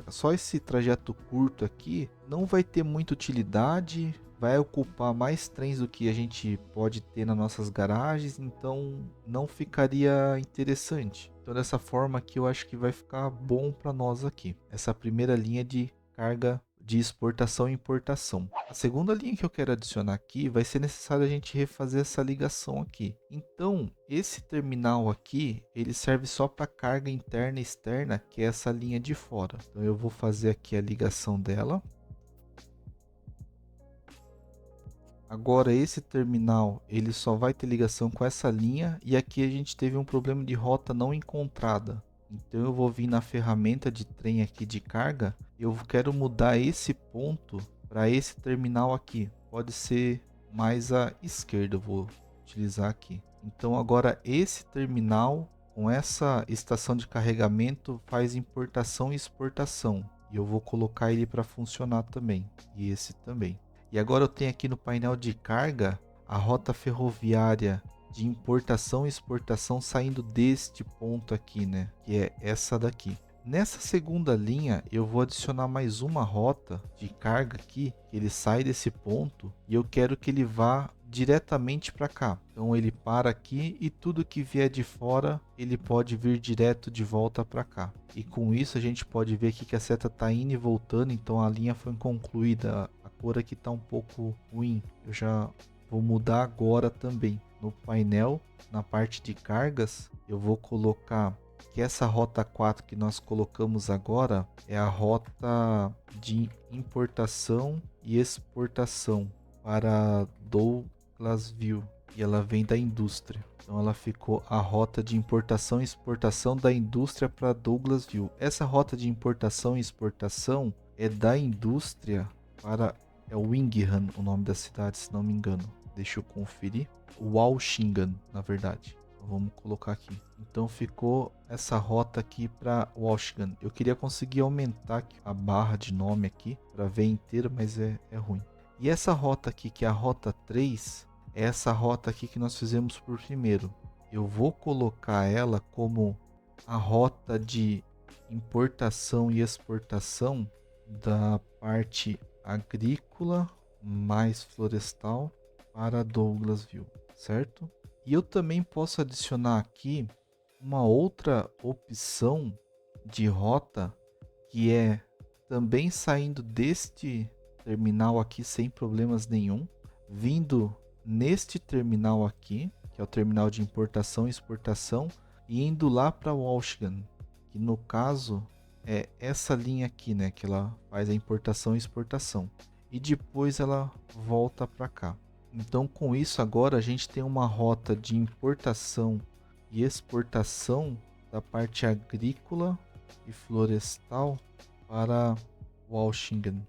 só esse trajeto curto aqui não vai ter muita utilidade, vai ocupar mais trens do que a gente pode ter nas nossas garagens, então não ficaria interessante. Então dessa forma aqui eu acho que vai ficar bom para nós aqui. Essa primeira linha de carga de exportação e importação. A segunda linha que eu quero adicionar aqui, vai ser necessário a gente refazer essa ligação aqui. Então, esse terminal aqui, ele serve só para carga interna e externa, que é essa linha de fora. Então, eu vou fazer aqui a ligação dela. Agora, esse terminal, ele só vai ter ligação com essa linha, e aqui a gente teve um problema de rota não encontrada. Então eu vou vir na ferramenta de trem aqui de carga, eu quero mudar esse ponto para esse terminal aqui. Pode ser mais à esquerda, eu vou utilizar aqui. Então agora esse terminal com essa estação de carregamento faz importação e exportação. E eu vou colocar ele para funcionar também. E esse também. E agora eu tenho aqui no painel de carga a rota ferroviária de importação e exportação saindo deste ponto aqui, né? Que é essa daqui. Nessa segunda linha, eu vou adicionar mais uma rota de carga aqui, que ele sai desse ponto e eu quero que ele vá diretamente para cá. Então ele para aqui e tudo que vier de fora, ele pode vir direto de volta para cá. E com isso a gente pode ver aqui que a seta está indo e voltando, então a linha foi concluída. A cor aqui está um pouco ruim. Eu já vou mudar agora também. No painel, na parte de cargas, eu vou colocar que essa rota 4 que nós colocamos agora é a rota de importação e exportação para Douglasville, e ela vem da indústria. Então ela ficou a rota de importação e exportação da indústria para Douglasville. Essa rota de importação e exportação é da indústria para Wingham, o nome da cidade, se não me engano. Deixa eu conferir. Walsingham, na verdade. Vamos colocar aqui. Então ficou essa rota aqui para Washington. Eu queria conseguir aumentar a barra de nome aqui para ver inteira, mas é ruim. E essa rota aqui, que é a rota 3, é essa rota aqui que nós fizemos por primeiro. Eu vou colocar ela como a rota de importação e exportação da parte agrícola mais florestal para Douglasville, certo? E eu também posso adicionar aqui uma outra opção de rota que é também saindo deste terminal aqui sem problemas nenhum, vindo neste terminal aqui, que é o terminal de importação e exportação, e indo lá para Washington, que no caso é essa linha aqui, né, que ela faz a importação e exportação. E depois ela volta para cá. Então, com isso, agora a gente tem uma rota de importação e exportação da parte agrícola e florestal para Washington.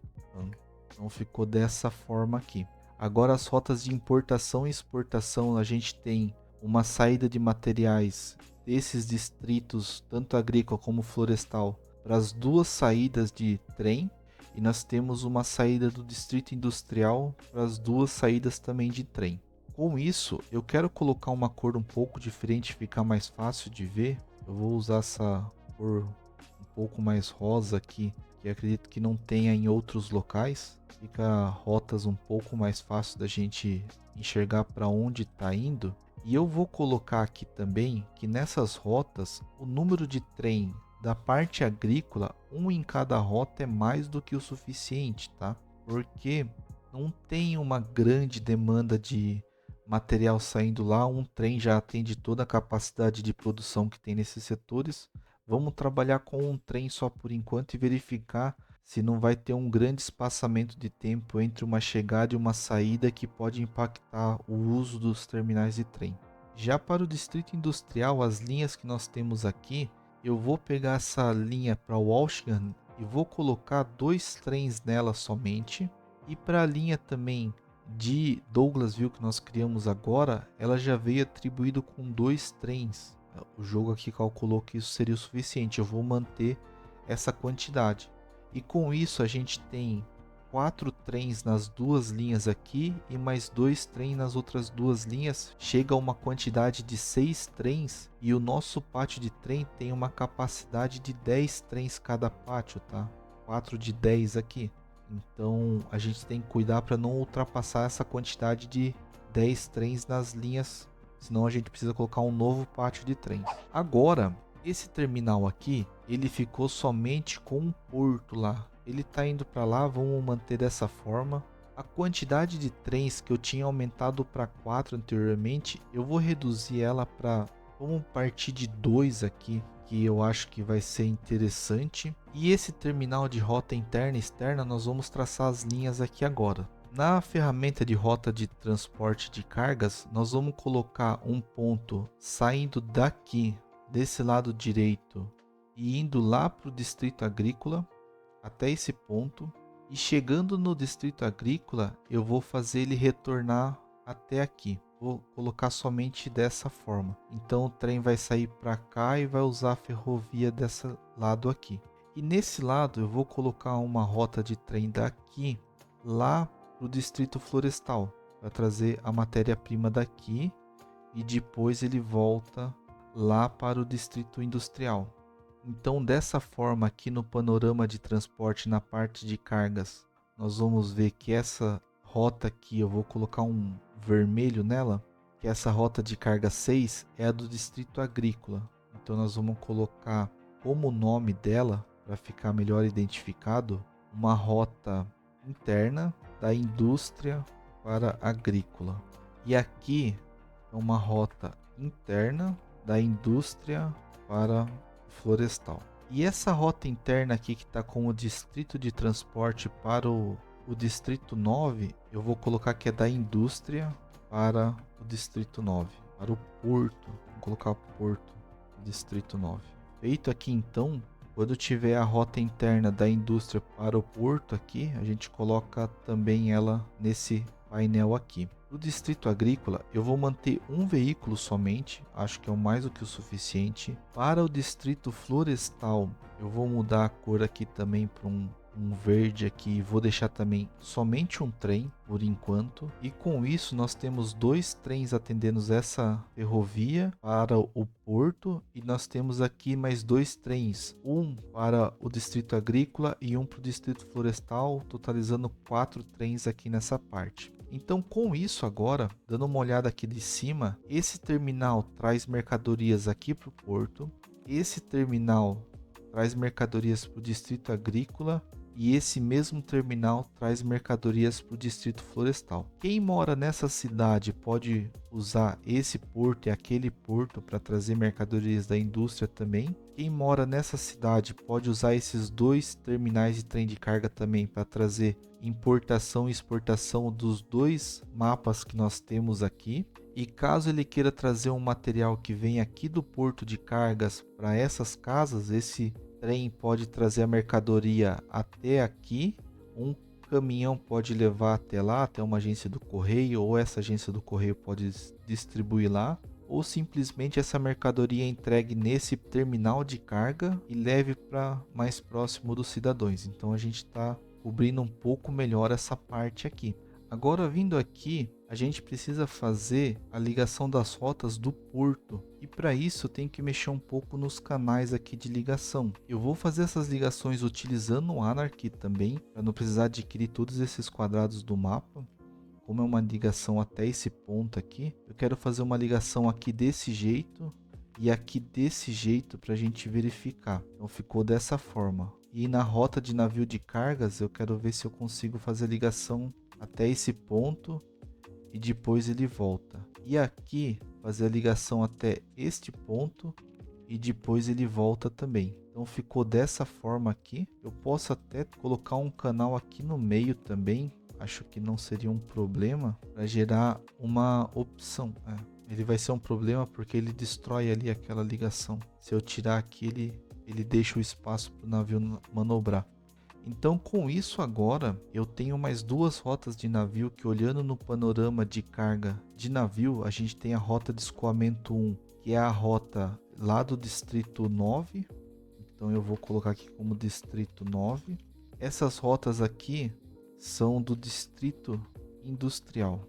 Então, ficou dessa forma aqui. Agora, as rotas de importação e exportação, a gente tem uma saída de materiais desses distritos, tanto agrícola como florestal, para as duas saídas de trem. E nós temos uma saída do distrito industrial para as duas saídas também de trem. Com isso, eu quero colocar uma cor um pouco diferente, ficar mais fácil de ver. Eu vou usar essa cor um pouco mais rosa aqui, que acredito que não tenha em outros locais. Fica rotas um pouco mais fácil da gente enxergar para onde está indo. E eu vou colocar aqui também que nessas rotas o número de trem da parte agrícola, um em cada rota é mais do que o suficiente, tá? Porque não tem uma grande demanda de material saindo lá, um trem já atende toda a capacidade de produção que tem nesses setores. Vamos trabalhar com um trem só por enquanto e verificar se não vai ter um grande espaçamento de tempo entre uma chegada e uma saída que pode impactar o uso dos terminais de trem. Já para o distrito industrial, as linhas que nós temos aqui, eu vou pegar essa linha para Washington e vou colocar 2 trens nela somente. E para a linha também de Douglasville que nós criamos agora, ela já veio atribuído com 2 trens. O jogo aqui calculou que isso seria o suficiente. Eu vou manter essa quantidade. E com isso a gente tem 4 trens nas duas linhas aqui e mais 2 trens nas outras duas linhas. Chega a uma quantidade de 6 trens e o nosso pátio de trem tem uma capacidade de 10 trens cada pátio, tá? 4 de 10 aqui. Então a gente tem que cuidar para não ultrapassar essa quantidade de 10 trens nas linhas, senão a gente precisa colocar um novo pátio de trens. Agora, esse terminal aqui, ele ficou somente com um porto lá. Ele está indo para lá, vamos manter dessa forma. A quantidade de trens que eu tinha aumentado para 4 anteriormente, eu vou reduzir ela para, vamos partir de 2 aqui, que eu acho que vai ser interessante. E esse terminal de rota interna e externa, nós vamos traçar as linhas aqui agora. Na ferramenta de rota de transporte de cargas, nós vamos colocar um ponto saindo daqui, desse lado direito, e indo lá para o distrito agrícola, até esse ponto. E chegando no distrito agrícola, eu vou fazer ele retornar até aqui. Vou colocar somente dessa forma. Então o trem vai sair para cá e vai usar a ferrovia desse lado aqui. E nesse lado eu vou colocar uma rota de trem daqui lá para o distrito florestal, para trazer a matéria-prima daqui e depois ele volta lá para o distrito industrial. Então, dessa forma, aqui no panorama de transporte, na parte de cargas, nós vamos ver que essa rota aqui, eu vou colocar um vermelho nela, que essa rota de carga 6 é a do distrito agrícola. Então, nós vamos colocar como nome dela, para ficar melhor identificado, uma rota interna da indústria para agrícola. E aqui é uma rota interna da indústria para florestal. E essa rota interna aqui que está com o distrito de transporte para o distrito 9, eu vou colocar que é da indústria para o distrito 9, para o porto. Vou colocar porto, distrito 9. Feito aqui então, quando tiver a rota interna da indústria para o porto aqui, a gente coloca também ela nesse painel aqui. No distrito agrícola, eu vou manter um veículo somente, acho que é o mais do que o suficiente. Para o distrito florestal, eu vou mudar a cor aqui também para um verde aqui, vou deixar também somente um trem por enquanto. E com isso nós temos 2 trens atendendo essa ferrovia para o porto, e nós temos aqui mais 2 trens, um para o distrito agrícola e um para o distrito florestal, totalizando 4 trens aqui nessa parte. Então, com isso agora, dando uma olhada aqui de cima, esse terminal traz mercadorias aqui para o porto, esse terminal traz mercadorias para o distrito agrícola e esse mesmo terminal traz mercadorias para o distrito florestal. Quem mora nessa cidade pode usar esse porto e aquele porto para trazer mercadorias da indústria também. Quem mora nessa cidade pode usar esses 2 terminais de trem de carga também para trazer importação e exportação dos 2 mapas que nós temos aqui. E caso ele queira trazer um material que vem aqui do porto de cargas para essas casas, esse trem pode trazer a mercadoria até aqui, um caminhão pode levar até lá, até uma agência do correio, ou essa agência do correio pode distribuir lá, ou simplesmente essa mercadoria é entregue nesse terminal de carga e leve para mais próximo dos cidadãos. Então a gente está cobrindo um pouco melhor essa parte aqui. Agora, vindo aqui, a gente precisa fazer a ligação das rotas do porto, e para isso eu tenho que mexer um pouco nos canais aqui de ligação. Eu vou fazer essas ligações utilizando o Anarchy também, para não precisar adquirir todos esses quadrados do mapa. Como é uma ligação até esse ponto aqui, eu quero fazer uma ligação aqui desse jeito e aqui desse jeito para a gente verificar. Então ficou dessa forma. E na rota de navio de cargas eu quero ver se eu consigo fazer a ligação até esse ponto e depois ele volta. E aqui fazer a ligação até este ponto e depois ele volta também. Então ficou dessa forma aqui. Eu posso até colocar um canal aqui no meio também. Acho que não seria um problema para gerar uma opção. Ele vai ser um problema porque ele destrói ali aquela ligação. Se eu tirar aqui, ele deixa o espaço para o navio manobrar. Então, com isso agora, eu tenho mais 2 rotas de navio que, olhando no panorama de carga de navio, a gente tem a rota de escoamento 1, que é a rota lá do distrito 9. Então eu vou colocar aqui como distrito 9. Essas rotas aqui são do distrito industrial.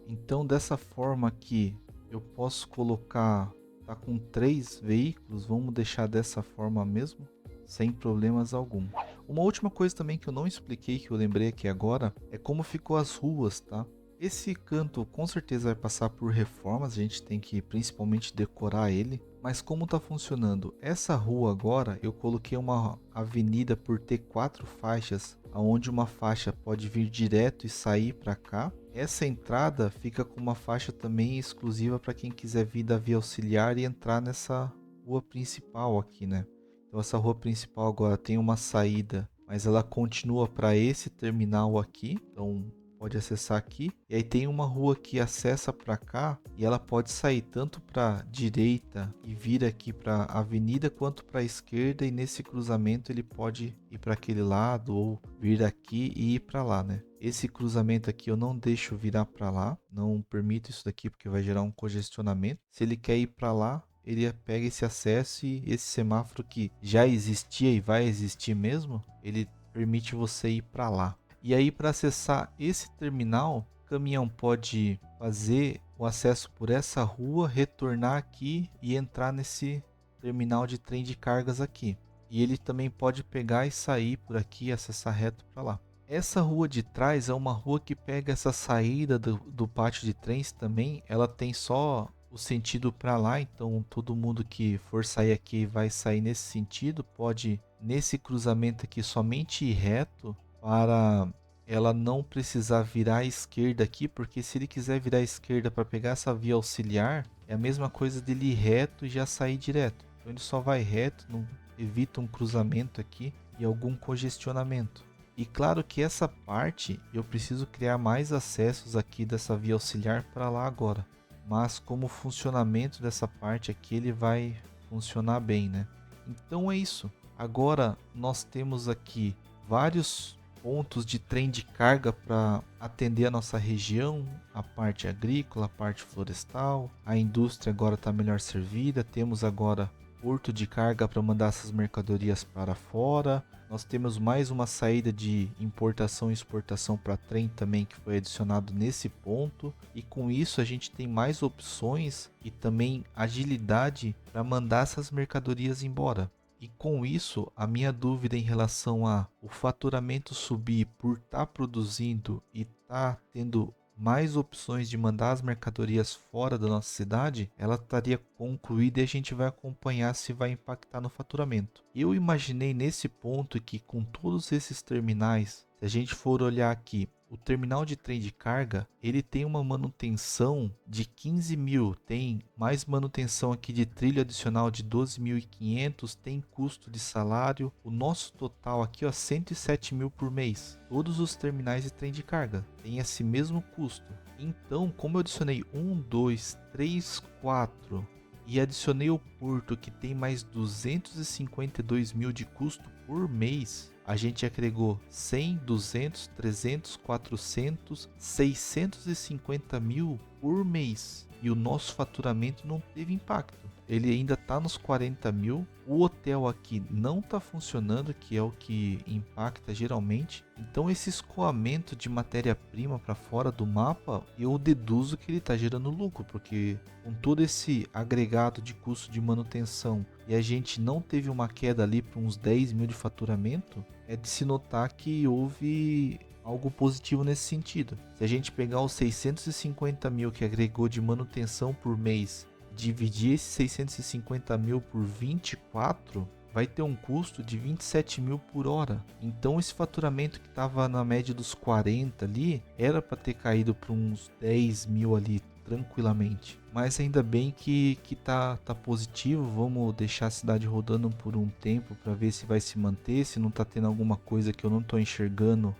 Então, dessa forma aqui, eu posso colocar, tá com 3 veículos, vamos deixar dessa forma mesmo, sem problemas algum. Uma última coisa também que eu não expliquei, que eu lembrei aqui agora, é como ficou as ruas, tá? Esse canto com certeza vai passar por reformas, a gente tem que principalmente decorar ele. Mas como está funcionando? Essa rua agora, eu coloquei uma avenida por ter 4 faixas, onde uma faixa pode vir direto e sair para cá. Essa entrada fica com uma faixa também exclusiva para quem quiser vir da via auxiliar e entrar nessa rua principal aqui, né? Então essa rua principal agora tem uma saída, mas ela continua para esse terminal aqui, então pode acessar aqui. E aí tem uma rua que acessa para cá e ela pode sair tanto para direita e vir aqui para a avenida, quanto para a esquerda, e nesse cruzamento ele pode ir para aquele lado ou vir aqui e ir para lá, né? Esse cruzamento aqui eu não deixo virar para lá, não permito isso daqui porque vai gerar um congestionamento. Se ele quer ir para lá, ele pega esse acesso, e esse semáforo que já existia e vai existir mesmo, ele permite você ir para lá. E aí, para acessar esse terminal, o caminhão pode fazer o acesso por essa rua, retornar aqui e entrar nesse terminal de trem de cargas aqui. E ele também pode pegar e sair por aqui e acessar reto para lá. Essa rua de trás é uma rua que pega essa saída do pátio de trens também. Ela tem só o sentido para lá, então todo mundo que for sair aqui vai sair nesse sentido, pode nesse cruzamento aqui somente ir reto, para ela não precisar virar à esquerda aqui, porque se ele quiser virar à esquerda para pegar essa via auxiliar, é a mesma coisa dele ir reto e já sair direto. Então ele só vai reto, não evita um cruzamento aqui e algum congestionamento. E claro que essa parte eu preciso criar mais acessos aqui dessa via auxiliar para lá agora. Mas como o funcionamento dessa parte aqui, ele vai funcionar bem, né? Então é isso. Agora nós temos aqui vários pontos de trem de carga para atender a nossa região, a parte agrícola, a parte florestal. A indústria agora está melhor servida, temos agora porto de carga para mandar essas mercadorias para fora. Nós temos mais uma saída de importação e exportação para trem também que foi adicionado nesse ponto. E com isso a gente tem mais opções e também agilidade para mandar essas mercadorias embora. E com isso, a minha dúvida em relação a o faturamento subir por estar produzindo e estar tendo mais opções de mandar as mercadorias fora da nossa cidade, ela estaria concluída e a gente vai acompanhar se vai impactar no faturamento. Eu imaginei nesse ponto que com todos esses terminais, se a gente for olhar aqui, o terminal de trem de carga, ele tem uma manutenção de 15 mil, tem mais manutenção aqui de trilho adicional de 12.500, tem custo de salário, o nosso total aqui ó, 107 mil por mês. Todos os terminais de trem de carga têm esse mesmo custo. Então, como eu adicionei 1, 2, 3, 4 e adicionei o porto que tem mais 252 mil de custo por mês, a gente agregou 100, 200, 300, 400, 650 mil por mês. E o nosso faturamento não teve impacto. Ele ainda está nos 40 mil. O hotel aqui não está funcionando, que é o que impacta geralmente. Então esse escoamento de matéria-prima para fora do mapa, eu deduzo que ele está gerando lucro, porque com todo esse agregado de custo de manutenção e a gente não teve uma queda ali para uns 10 mil de faturamento, é de se notar que houve algo positivo nesse sentido. Se a gente pegar os 650 mil que agregou de manutenção por mês, dividir esses 650 mil por 24, vai ter um custo de 27 mil por hora. Então esse faturamento que estava na média dos 40 ali, era para ter caído para uns 10 mil ali tranquilamente. Mas ainda bem que tá positivo. Vamos deixar a cidade rodando por um tempo para ver se vai se manter, se não tá tendo alguma coisa que eu não tô enxergando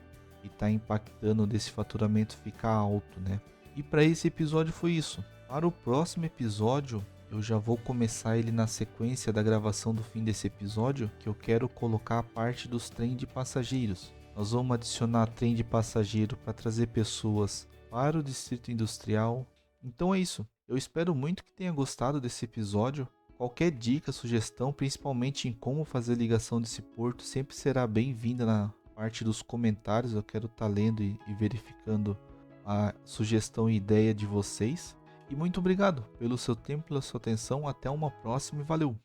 e tá impactando desse faturamento ficar alto, né? E para esse episódio foi isso. Para o próximo episódio, eu já vou começar ele na sequência da gravação do fim desse episódio, que eu quero colocar a parte dos trem de passageiros. Nós vamos adicionar trem de passageiro para trazer pessoas para o distrito industrial. Então é isso. Eu espero muito que tenha gostado desse episódio. Qualquer dica, sugestão, principalmente em como fazer ligação desse porto, sempre será bem-vinda na parte dos comentários. Eu quero estar lendo e verificando a sugestão e ideia de vocês. E muito obrigado pelo seu tempo, pela sua atenção. Até uma próxima e valeu!